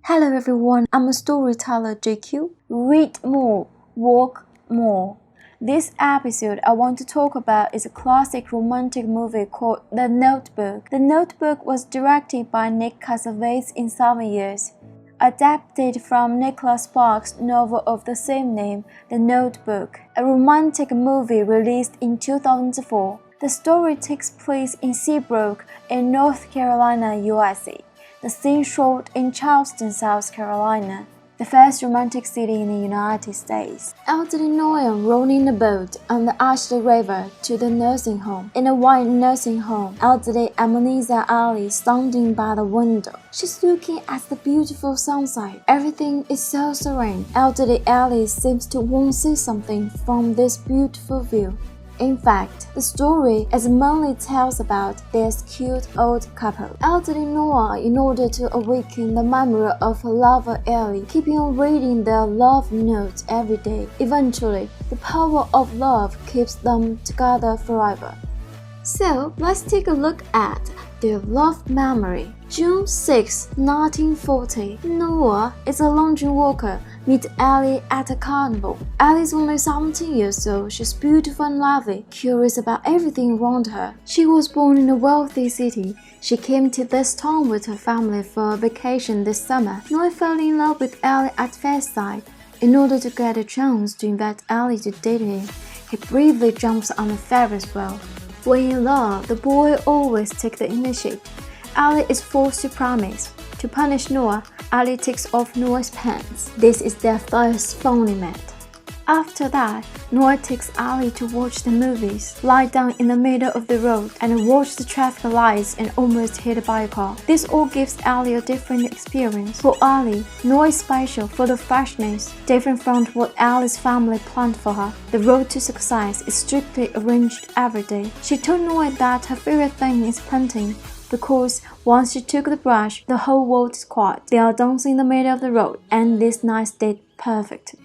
Hello everyone, I'm a storyteller JQ. Read more, walk more. This episode I want to talk about is a classic romantic movie called The Notebook. The Notebook was directed by Nick Cassavetes in 7 years. Adapted from Nicholas Sparks' novel of the same name, The Notebook, a romantic movie released in 2004. The story takes place in Seabrook in North Carolina, USA. The scene shot in Charleston, South Carolina, the first romantic city in the United States. Elderly Noah rowing a boat on the Ashley River to the nursing home. In a white nursing home, elderly Allie standing by the window. She's looking at the beautiful sunset. Everything is so serene. Elderly Allie seems to want to see something from this beautiful view. In fact, the story mainly tells about this cute old couple. Elderly Noah, in order to awaken the memory of her lover Allie, keeping on reading their love notes every day. Eventually, the power of love keeps them together forever. So, let's take a look at their love memory. June 6, 1940. Noah is a laundry worker. Meet Allie at a carnival. Allie's only 17 years old. She's beautiful and lovely, curious about everything around her. She was born in a wealthy city. She came to this town with her family for a vacation this summer. Noah fell in love with Allie at first sight. In order to get a chance to invite Allie to date him, he bravely jumps on a Ferris wheel. When in love, the boy always takes the initiative. Allie is forced to promise. To punish Noah, Allie takes off Noah's pants. This is their first falling met. After that, Noah takes Allie to watch the movies, lie down in the middle of the road, and watch the traffic lights and almost hit by a car. This all gives Allie a different experience. For Allie, Noah is special, full of freshness, different from what Allie's family planned for her. The road to success is strictly arranged every day. She told Noah that her favorite thing is painting, because once she took the brush, the whole world is quiet. They are dancing in the middle of the road, and this night stayed perfectly.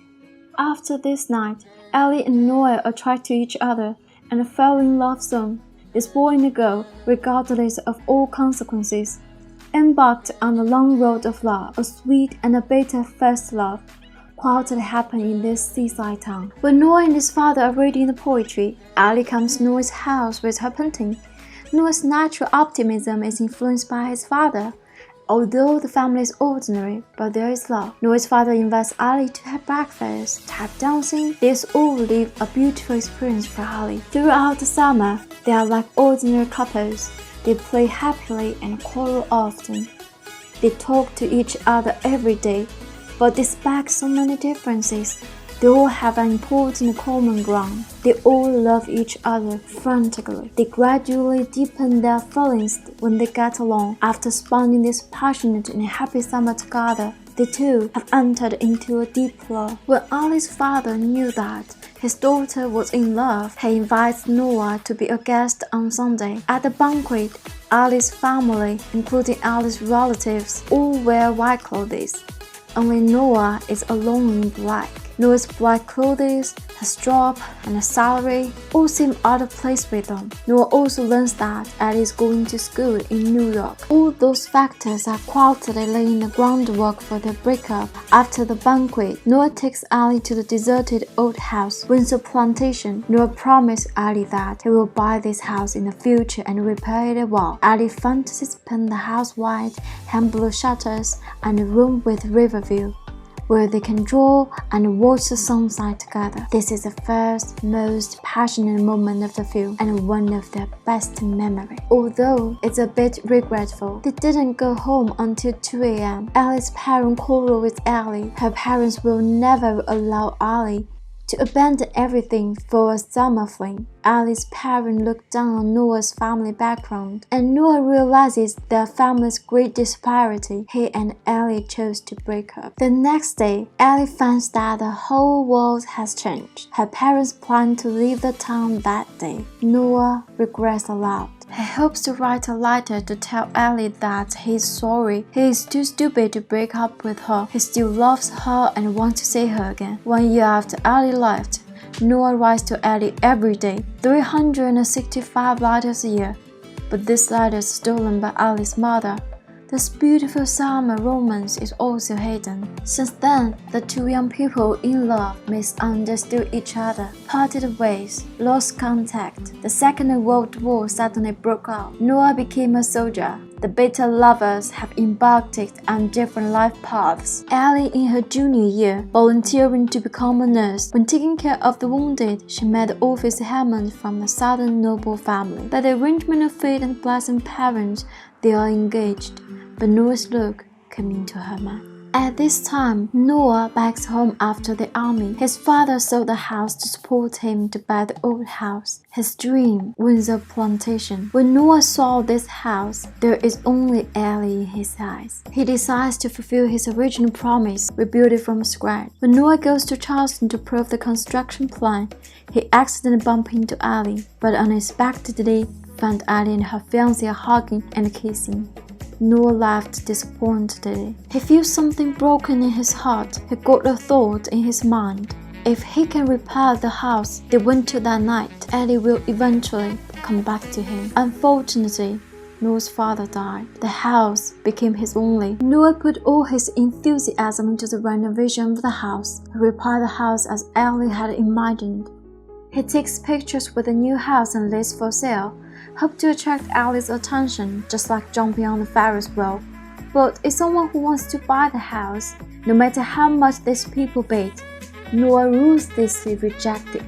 After this night, Allie and Noah attract to each other and fell in love soon. This boy and girl, regardless of all consequences, embarked on the long road of love. A sweet and a bitter first love quietly happened in this seaside town. When Noah and his father are reading the poetry, Allie comes to Noah's house with her painting. Noah's natural optimism is influenced by his father. Although the family is ordinary, but there is love. Noah's father invites Allie to have breakfast, tap dancing. This all leave a beautiful experience for Allie. Throughout the summer, they are like ordinary couples. They play happily and quarrel often. They talk to each other every day, but despite so many differences, they all have an important common ground. They all love each other frantically. They gradually deepen their feelings when they get along. After spending this passionate and happy summer together, the two have entered into a deep love. When Allie's father knew that his daughter was in love, he invites Noah to be a guest on Sunday. At the banquet, Allie's family, including Allie's relatives, all wear white clothes. Only Noah is alone in black. Noah's black clothes, his job, and his salary all seem out of place with them. Noah also learns that Allie is going to school in New York. All those factors are quietly laying the groundwork for their breakup. After the banquet, Noah takes Allie to the deserted old house, Windsor Plantation. Noah promised Allie that he will buy this house in the future and repair it well. Allie fantasies paint the house white, hand blue shutters, and a room with river view, where they can draw and watch the sunset together. This is the first, most passionate moment of the film and one of their best memories. Although it's a bit regretful, they didn't go home until 2 a.m. Allie's parents quarrel with Allie. Her parents will never allow Allie to abandon everything for a summer fling. Allie's parents look down on Noah's family background, and Noah realizes their family's great disparity. He and Allie chose to break up. The next day, Allie finds that the whole world has changed. Her parents plan to leave the town that day. Noah regrets a lot. He hopes to write a letter to tell Allie that he's sorry. He is too stupid to break up with her. He still loves her and wants to see her again. 1 year after Allie left, Noah writes to Allie every day, 365 letters a year. But this letter is stolen by Allie's mother. This beautiful summer romance is also hidden. Since then, the two young people in love misunderstood each other, parted ways, lost contact. The Second World War suddenly broke out. Noah became a soldier. The bitter lovers have embarked on different life paths. Allie, in her junior year, volunteering to become a nurse. When taking care of the wounded, she met Officer Hammond from a southern noble family. By the arrangement of fate and blessing parents, they are engaged. But Noah's look came into her mind. At this time, Noah backs home after the army. His father sold the house to support him to buy the old house. His dream was a plantation. When Noah saw this house, there is only Allie in his eyes. He decides to fulfill his original promise, rebuild it from scratch. When Noah goes to Charleston to prove the construction plan, he accidentally bumps into Allie, but unexpectedly found Allie and her fiancé hugging and kissing. Noah laughed disappointedly. He feels something broken in his heart. He got a thought in his mind. If he can repair the house they went to that night, Allie will eventually come back to him. Unfortunately, Noah's father died. The house became his only. Noah put all his enthusiasm into the renovation of the house. He repaired the house as Allie had imagined. He takes pictures with the new house and lists for sale, hope to attract Allie's attention, just like jumping on the Ferris wheel. But if someone who wants to buy the house, no matter how much these people bid, Noah ruthlessly rejected.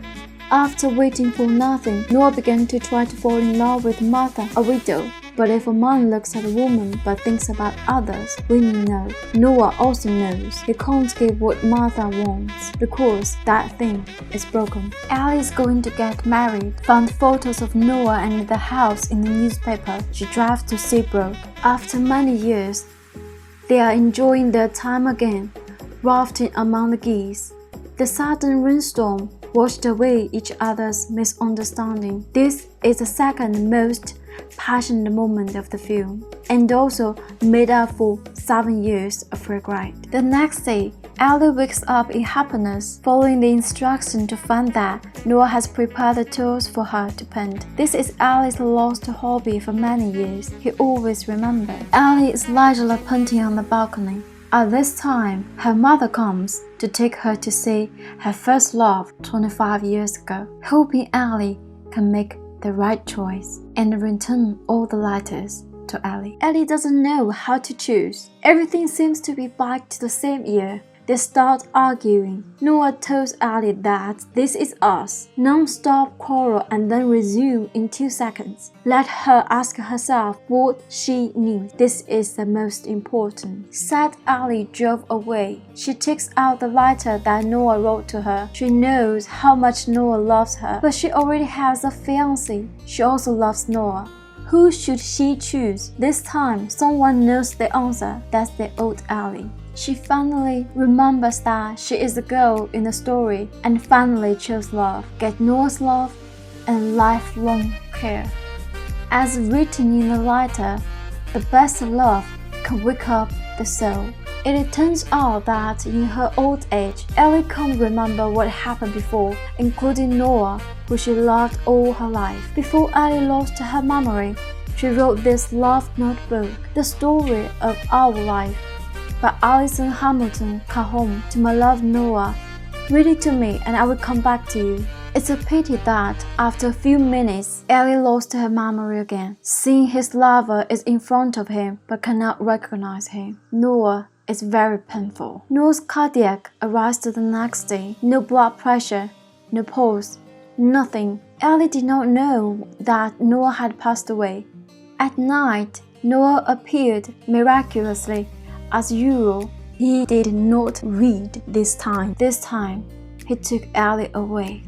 After waiting for nothing, Noah began to try to fall in love with Martha, a widow. But if a man looks at a woman but thinks about others, women know. Noah also knows he can't get what Martha wants because that thing is broken. Allie is going to get married. Found photos of Noah and the house in the newspaper. She drives to Seabrook. After many years, they are enjoying their time again, rafting among the geese. The sudden rainstorm washed away each other's misunderstanding. This is the second most passionate moment of the film, and also made up for 7 years of regret. The next day, Allie wakes up in happiness, following the instruction to find that Noah has prepared the tools for her to paint. This is Allie's lost hobby for many years. He always remembered. Allie is leisurely painting on the balcony. At this time, her mother comes to take her to see her first love 25 years ago, hoping Allie can make the right choice and return all the letters to Allie. Allie doesn't know how to choose. Everything seems to be back to the same year. They start arguing. Noah tells Allie that this is us. Non-stop quarrel and then resume in 2 seconds. Let her ask herself what she needs. This is the most important. Sad Allie drove away. She takes out the letter that Noah wrote to her. She knows how much Noah loves her, but she already has a fiancé. She also loves Noah. Who should she choose? This time, someone knows the answer. That's the old Allie. She finally remembers that she is the girl in the story and finally chose love, get Noah's love and lifelong care. As written in the letter, the best love can wake up the soul. It turns out that in her old age, Allie can't remember what happened before, including Noah, who she loved all her life. Before Allie lost her memory, she wrote this love notebook, The Story of Our Life, by Alison Hamilton. Come home to my love Noah. Read it to me and I will come back to you. It's a pity that, after a few minutes, Allie lost her memory again, seeing his lover is in front of him but cannot recognize him. Noah is very painful. Noah's cardiac arrest the next day. No blood pressure, no pulse, nothing. Allie did not know that Noah had passed away. At night, Noah appeared miraculously. As usual, he did not read this time. This time, he took Allie away.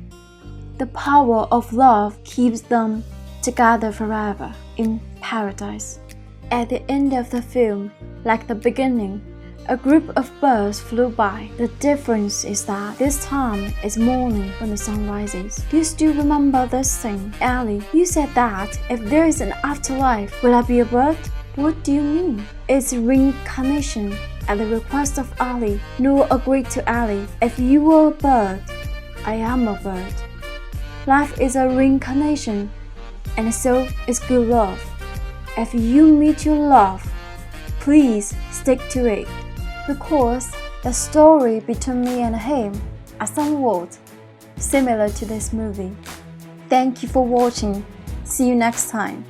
The power of love keeps them together forever in paradise. At the end of the film, like the beginning, a group of birds flew by. The difference is that this time is morning when the sun rises. Do you still remember this thing? Allie, you said that if there is an afterlife, will I be a bird? What do you mean? It's reincarnation. At the request of Allie, Noah agreed to Allie. If you were a bird, I am a bird. Life is a reincarnation, and so is good love. If you meet your love, Please stick to it, because the story between me and him are somewhat similar to this movie. Thank you for watching. See you next time.